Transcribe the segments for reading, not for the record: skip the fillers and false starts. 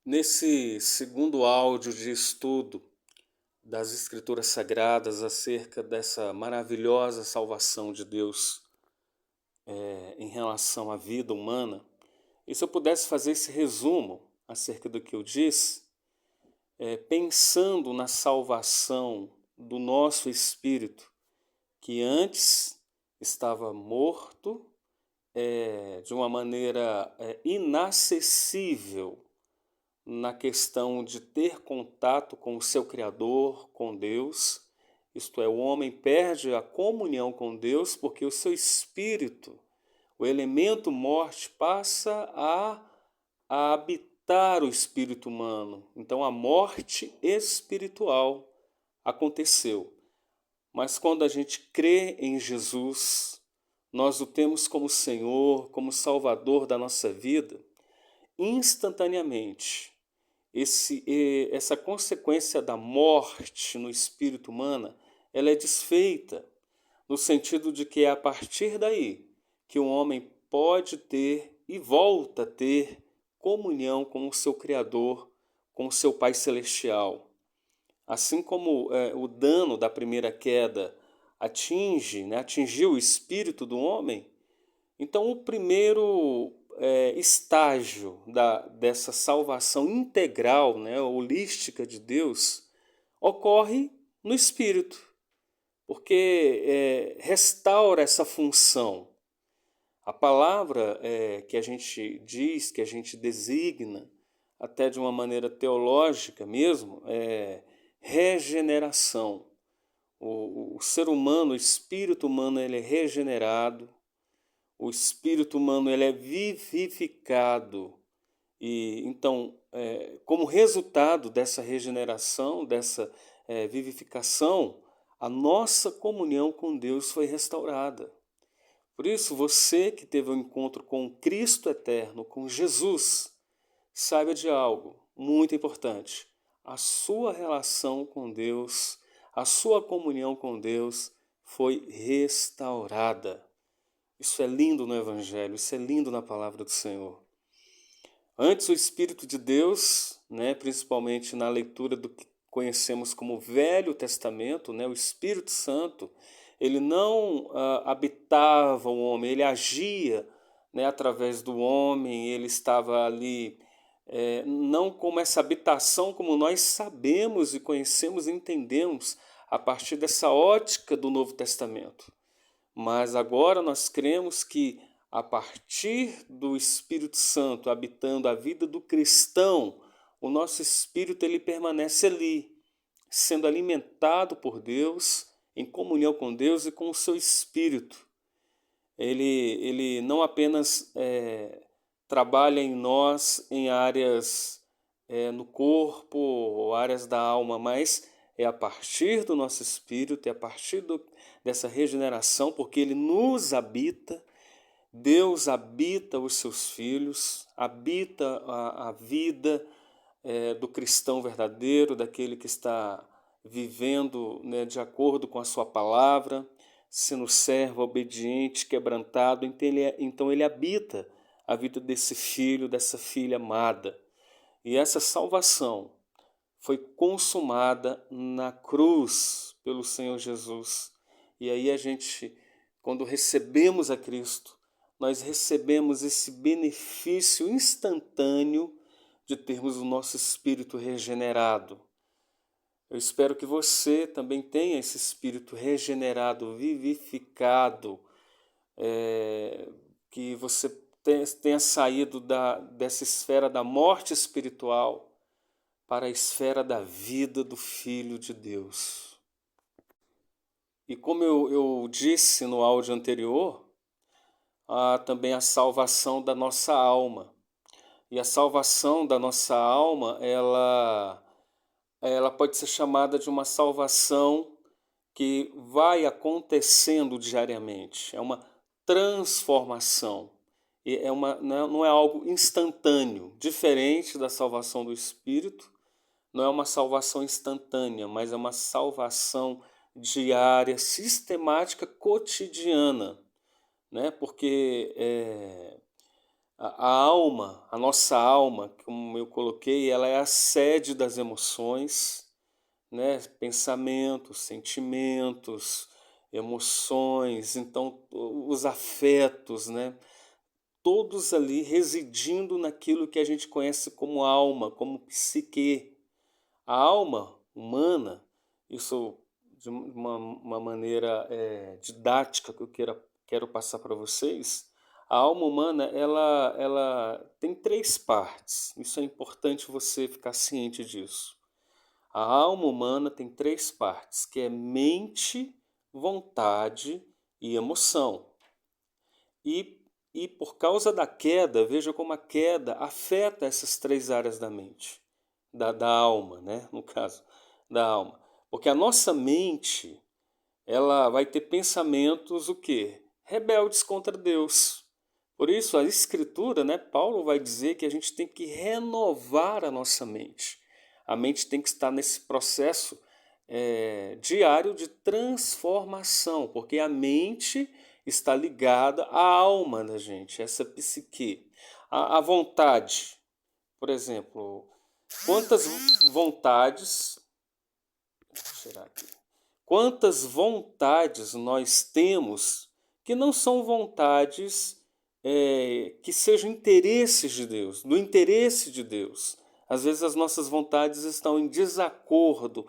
Nesse segundo áudio de estudo das Escrituras Sagradas acerca dessa maravilhosa salvação de Deus em relação à vida humana, e se eu pudesse fazer esse resumo acerca do que eu disse, pensando na salvação do nosso espírito, que antes estava morto de uma maneira inacessível na questão de ter contato com o seu Criador, com Deus. Isto é, o homem perde a comunhão com Deus porque o seu espírito, o elemento morte, passa a habitar o espírito humano. Então a morte espiritual aconteceu. Mas quando a gente crê em Jesus, nós o temos como Senhor, como Salvador da nossa vida, instantaneamente essa consequência da morte no espírito humano, ela é desfeita, no sentido de que é a partir daí que o homem pode ter e volta a ter comunhão com o seu Criador, com o seu Pai Celestial. Assim como o dano da primeira queda atingiu o espírito do homem, então o primeiro estágio dessa salvação integral, holística de Deus, ocorre no espírito, porque restaura essa função. A palavra que a gente diz, que a gente designa, até de uma maneira teológica mesmo, é regeneração. O ser humano, o espírito humano, ele é regenerado. O espírito humano ele é vivificado e então, como resultado dessa regeneração, dessa vivificação, a nossa comunhão com Deus foi restaurada. Por isso, você que teve um encontro com o Cristo eterno, com Jesus, saiba de algo muito importante. A sua relação com Deus, a sua comunhão com Deus foi restaurada. Isso é lindo no Evangelho, isso é lindo na palavra do Senhor. Antes o Espírito de Deus, principalmente na leitura do que conhecemos como Velho Testamento, o Espírito Santo, ele não habitava o homem, ele agia através do homem, ele estava ali, não como essa habitação como nós sabemos e conhecemos e entendemos a partir dessa ótica do Novo Testamento. Mas agora nós cremos que a partir do Espírito Santo habitando a vida do cristão, o nosso espírito ele permanece ali, sendo alimentado por Deus, em comunhão com Deus e com o seu espírito. Ele não apenas trabalha em nós em áreas no corpo ou áreas da alma, mas é a partir do nosso espírito, é a partir dessa regeneração, porque ele nos habita. Deus habita os seus filhos, habita a vida do cristão verdadeiro, daquele que está vivendo de acordo com a sua palavra, sendo servo, obediente, quebrantado. Então ele habita a vida desse filho, dessa filha amada. E essa salvação foi consumada na cruz pelo Senhor Jesus. E aí a gente, quando recebemos a Cristo, nós recebemos esse benefício instantâneo de termos o nosso espírito regenerado. Eu espero que você também tenha esse espírito regenerado, vivificado, que você tenha saído dessa esfera da morte espiritual para a esfera da vida do Filho de Deus. E como eu disse no áudio anterior, há também a salvação da nossa alma. E a salvação da nossa alma, ela pode ser chamada de uma salvação que vai acontecendo diariamente. É uma transformação. E não é algo instantâneo, diferente da salvação do Espírito. Não é uma salvação instantânea, mas é uma salvação diária, sistemática, cotidiana, porque A alma, a nossa alma, como eu coloquei, ela é a sede das emoções, né? Pensamentos, sentimentos, emoções, então os afetos, né? Todos ali residindo naquilo que a gente conhece como alma, como psique. A alma humana, isso de uma maneira didática que eu quero passar para vocês, a alma humana ela tem três partes. Isso é importante você ficar ciente disso. A alma humana tem três partes, que é mente, vontade e emoção. E por causa da queda, veja como a queda afeta essas três áreas da mente, da alma, né? No caso, da alma. Porque a nossa mente, ela vai ter pensamentos o quê? Rebeldes contra Deus. Por isso, a Escritura, né, Paulo vai dizer que a gente tem que renovar a nossa mente. A mente tem que estar nesse processo diário de transformação, porque a mente está ligada à alma da gente, essa psique. A vontade, por exemplo, quantas vontades. Deixa eu tirar aqui. Quantas vontades nós temos que não são vontades que sejam interesses de Deus, do interesse de Deus. Às vezes as nossas vontades estão em desacordo,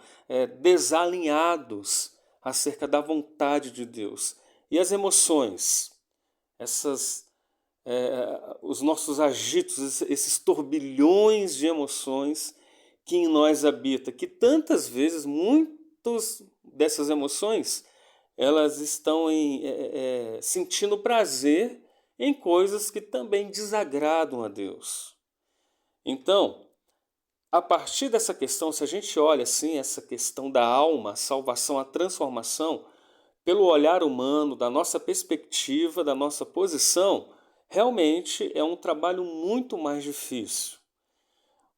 desalinhados acerca da vontade de Deus. E as emoções, os nossos agitos, esses turbilhões de emoções que em nós habita, que tantas vezes, muitas dessas emoções, elas estão sentindo prazer em coisas que também desagradam a Deus. Então, a partir dessa questão, se a gente olha assim, essa questão da alma, a salvação, a transformação, pelo olhar humano, da nossa perspectiva, da nossa posição, realmente é um trabalho muito mais difícil.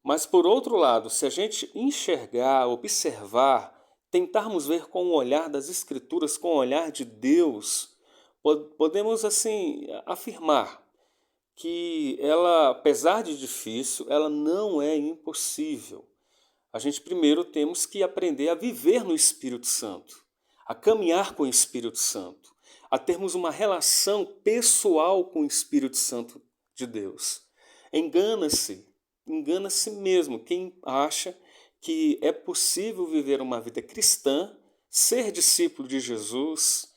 Mas por outro lado, se a gente enxergar, observar, tentarmos ver com o olhar das Escrituras, com o olhar de Deus, podemos assim afirmar que ela, apesar de difícil, ela não é impossível. A gente primeiro temos que aprender a viver no Espírito Santo, a caminhar com o Espírito Santo, a termos uma relação pessoal com o Espírito Santo de Deus. Engana-se mesmo quem acha que é possível viver uma vida cristã, ser discípulo de Jesus,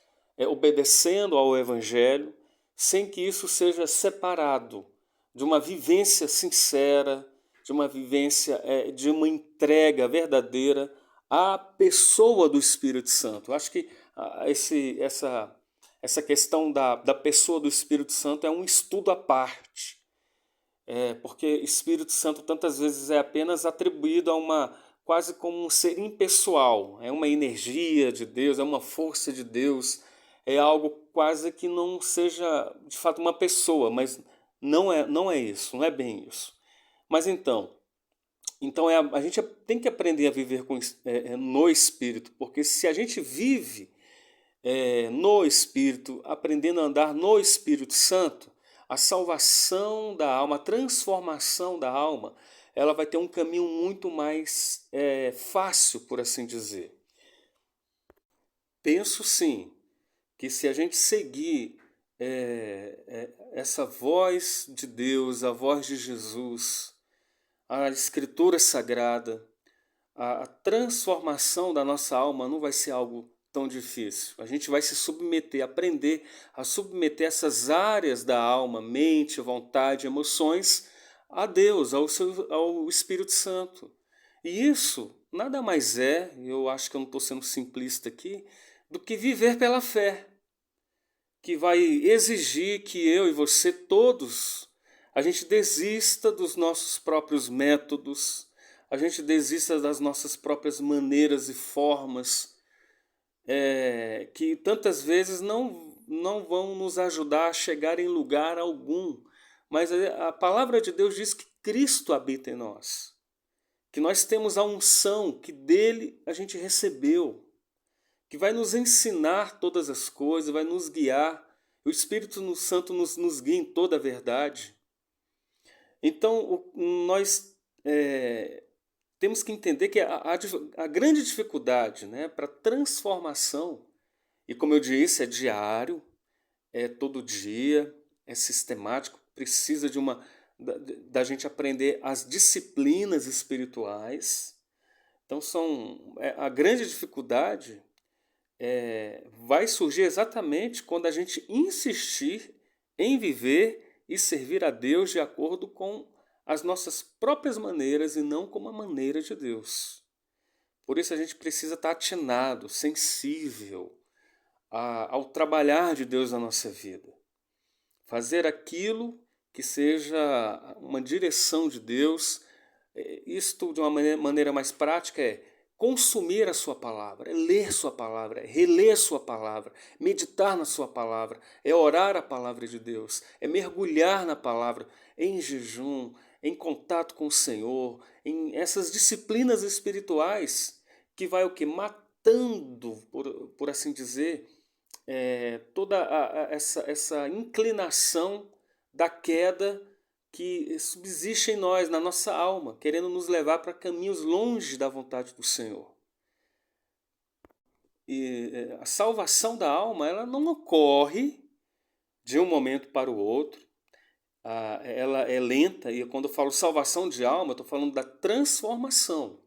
obedecendo ao Evangelho, sem que isso seja separado de uma vivência sincera, de uma vivência, de uma entrega verdadeira à pessoa do Espírito Santo. Eu acho que essa questão da pessoa do Espírito Santo é um estudo à parte. Porque Espírito Santo tantas vezes é apenas atribuído a uma, quase como um ser impessoal, é uma energia de Deus, é uma força de Deus, é algo quase que não seja de fato uma pessoa, mas não é isso, não é bem isso. Mas então a gente tem que aprender a viver no Espírito, porque se a gente vive no Espírito, aprendendo a andar no Espírito Santo, a salvação da alma, a transformação da alma, ela vai ter um caminho muito mais fácil, por assim dizer. Penso sim que se a gente seguir essa voz de Deus, a voz de Jesus, a Escritura Sagrada, a transformação da nossa alma não vai ser algo tão difícil. A gente vai se submeter, aprender a submeter essas áreas da alma, mente, vontade, emoções, a Deus, ao Espírito Santo. E isso nada mais é, eu acho que eu não estou sendo simplista aqui, do que viver pela fé, que vai exigir que eu e você todos, a gente desista dos nossos próprios métodos, a gente desista das nossas próprias maneiras e formas, que tantas vezes não vão nos ajudar a chegar em lugar algum. Mas a palavra de Deus diz que Cristo habita em nós, que nós temos a unção que dele a gente recebeu, que vai nos ensinar todas as coisas, vai nos guiar. O Espírito Santo nos guia em toda a verdade. Então, nós temos que entender que a grande dificuldade, né, para transformação, e como eu disse, é diário, é todo dia, é sistemático, precisa da gente aprender as disciplinas espirituais. Então a grande dificuldade vai surgir exatamente quando a gente insistir em viver e servir a Deus de acordo com as nossas próprias maneiras e não como a maneira de Deus. Por isso a gente precisa estar atinado, sensível ao trabalhar de Deus na nossa vida. Fazer aquilo que seja uma direção de Deus. Isto, de uma maneira mais prática, é consumir a sua palavra, é ler sua palavra, é reler sua palavra, meditar na sua palavra, é orar a palavra de Deus, é mergulhar na palavra em jejum, em contato com o Senhor, em essas disciplinas espirituais que vai o que? Matando, por assim dizer, toda essa inclinação da queda que subsiste em nós, na nossa alma, querendo nos levar para caminhos longe da vontade do Senhor. E a salvação da alma, ela não ocorre de um momento para o outro. Ela é lenta, e quando eu falo salvação de alma, eu estou falando da transformação.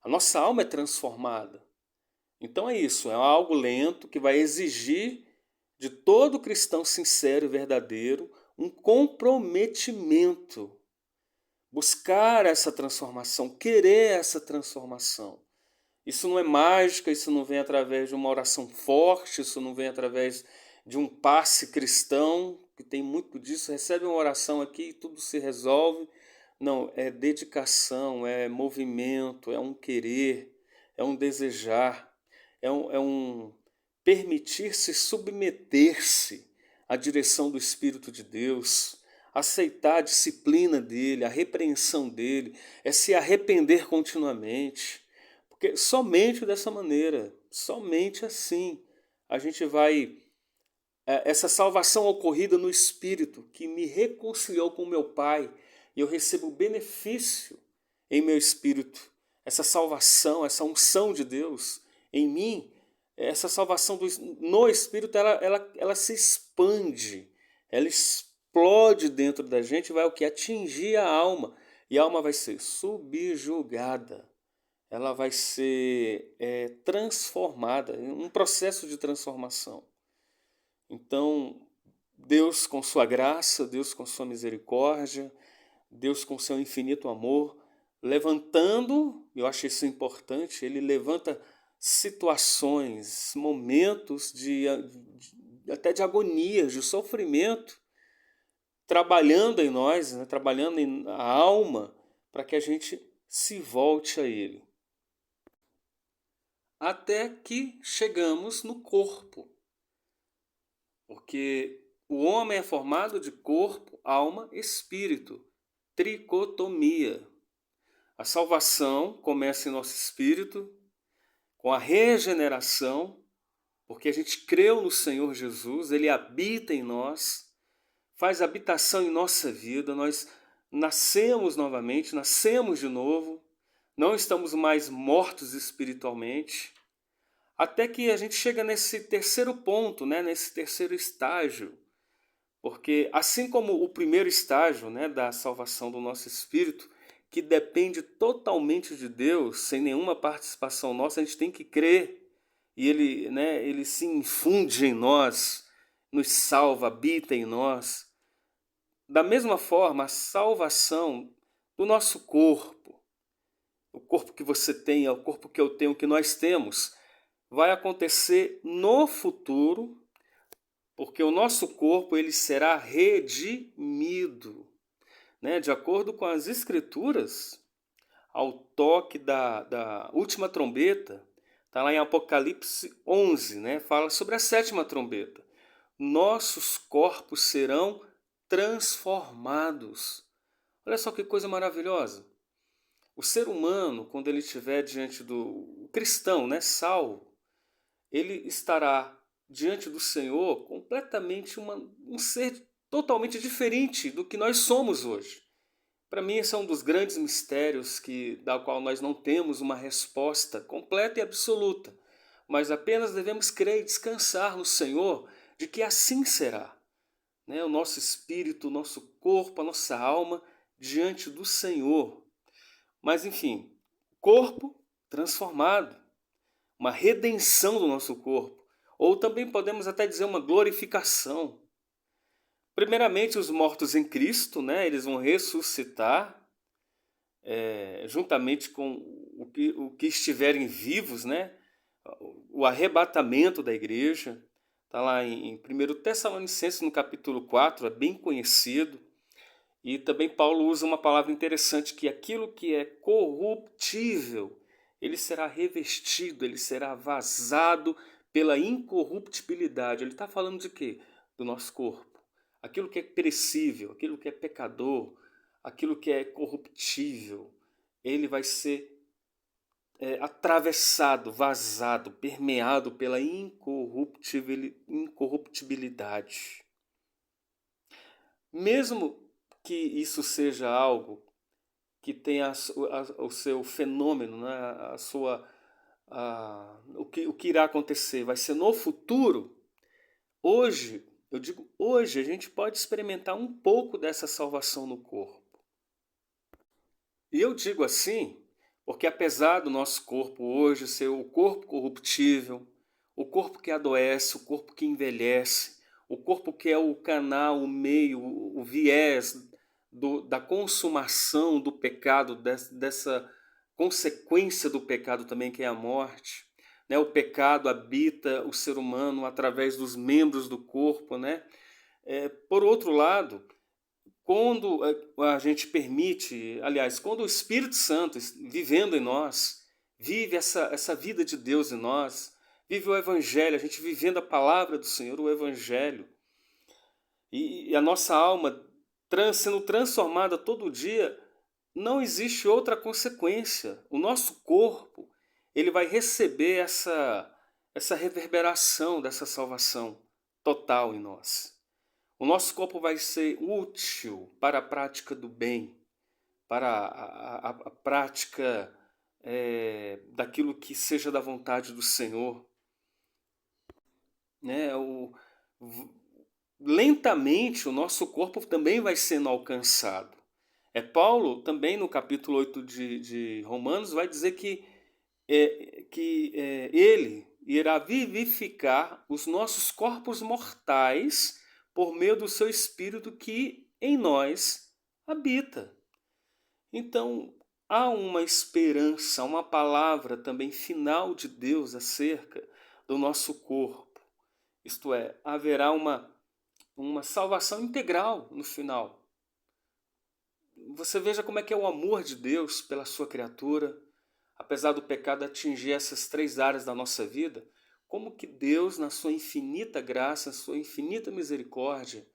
A nossa alma é transformada. Então é isso, é algo lento que vai exigir de todo cristão sincero e verdadeiro um comprometimento. Buscar essa transformação, querer essa transformação. Isso não é mágica, isso não vem através de uma oração forte, isso não vem através de um passe cristão, que tem muito disso, recebe uma oração aqui e tudo se resolve. Não, é dedicação, é movimento, é um querer, é um desejar, é um permitir-se submeter-se à direção do Espírito de Deus, aceitar a disciplina dele, a repreensão dele, é se arrepender continuamente. Porque somente dessa maneira, somente assim, a gente vai. Essa salvação ocorrida no Espírito, que me reconciliou com meu Pai, e eu recebo benefício em meu espírito. Essa salvação, essa unção de Deus em mim, essa salvação no Espírito, ela se expande, ela explode dentro da gente e vai o que? Atingir a alma. E a alma vai ser subjugada, ela vai ser transformada, um processo de transformação. Então, Deus com sua graça, Deus com sua misericórdia, Deus com seu infinito amor, levantando, eu acho isso importante, ele levanta situações, momentos até de agonia, de sofrimento, trabalhando em nós, né, trabalhando a alma, para que a gente se volte a Ele. Até que chegamos no corpo. Porque o homem é formado de corpo, alma, espírito. Tricotomia. A salvação começa em nosso espírito, com a regeneração, porque a gente creu no Senhor Jesus, Ele habita em nós, faz habitação em nossa vida, nós nascemos novamente, nascemos de novo, não estamos mais mortos espiritualmente, até que a gente chega nesse terceiro ponto, né, nesse terceiro estágio, porque assim como o primeiro estágio, né, da salvação do nosso espírito, que depende totalmente de Deus, sem nenhuma participação nossa, a gente tem que crer, e Ele, né, ele se infunde em nós, nos salva, habita em nós. Da mesma forma, a salvação do nosso corpo, o corpo que você tem, é o corpo que eu tenho, que nós temos, vai acontecer no futuro, porque o nosso corpo ele será redimido, né? De acordo com as Escrituras, ao toque da última trombeta, está lá em Apocalipse 11, né? Fala sobre a sétima trombeta. Nossos corpos serão transformados. Olha só que coisa maravilhosa. O ser humano, quando ele estiver diante do cristão, né, salvo, ele estará diante do Senhor completamente um ser totalmente diferente do que nós somos hoje. Para mim, esse é um dos grandes mistérios da qual nós não temos uma resposta completa e absoluta, mas apenas devemos crer e descansar no Senhor de que assim será, né? O nosso espírito, o nosso corpo, a nossa alma diante do Senhor. Mas enfim, corpo transformado, uma redenção do nosso corpo, ou também podemos até dizer uma glorificação. Primeiramente, os mortos em Cristo, né? Eles vão ressuscitar juntamente com o que estiverem vivos, né? O arrebatamento da igreja. Está lá em 1 Tessalonicenses, no capítulo 4, é bem conhecido. E também Paulo usa uma palavra interessante, que aquilo que é corruptível, ele será revestido, ele será vazado pela incorruptibilidade. Ele está falando de quê? Do nosso corpo. Aquilo que é perecível, aquilo que é pecador, aquilo que é corruptível, ele vai ser atravessado, vazado, permeado pela incorruptibilidade. Mesmo que isso seja algo que tenha o seu fenômeno, né? O que irá acontecer vai ser no futuro. Hoje, eu digo hoje, a gente pode experimentar um pouco dessa salvação no corpo. E eu digo assim porque apesar do nosso corpo hoje ser o corpo corruptível, o corpo que adoece, o corpo que envelhece, o corpo que é o canal, o meio, o viés da consumação do pecado, dessa consequência do pecado também, que é a morte. Né? O pecado habita o ser humano através dos membros do corpo. Né? Por outro lado, quando a gente permite, aliás, quando o Espírito Santo, vivendo em nós, vive essa vida de Deus em nós, vive o Evangelho, a gente vivendo a palavra do Senhor, o Evangelho, e a nossa alma sendo transformada todo dia, não existe outra consequência. O nosso corpo, ele vai receber essa reverberação dessa salvação total em nós. O nosso corpo vai ser útil para a prática do bem, para a prática daquilo que seja da vontade do Senhor. Né? Lentamente o nosso corpo também vai sendo alcançado. Paulo também no capítulo 8 de Romanos vai dizer que ele irá vivificar os nossos corpos mortais por meio do seu Espírito que em nós habita. Então, há uma esperança, uma palavra também final de Deus acerca do nosso corpo. Isto é, haverá uma salvação integral no final. Você veja como é que é o amor de Deus pela sua criatura, apesar do pecado atingir essas 3 áreas da nossa vida, como que Deus, na sua infinita graça, na sua infinita misericórdia,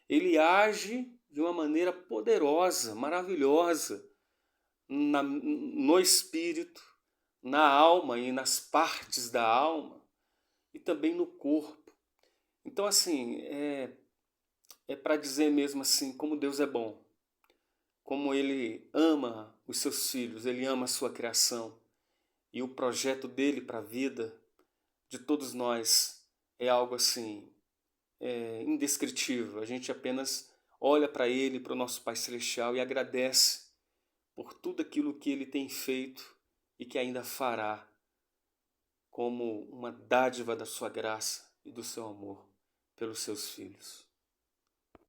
Ele age de uma maneira poderosa, maravilhosa, no espírito, na alma e nas partes da alma, e também no corpo. Então, assim, é para dizer mesmo assim, como Deus é bom, como Ele ama os seus filhos, Ele ama a sua criação, e o projeto dele para a vida de todos nós é algo assim, indescritível. A gente apenas olha para Ele, para o nosso Pai Celestial e agradece por tudo aquilo que Ele tem feito e que ainda fará, como uma dádiva da sua graça e do seu amor pelos seus filhos.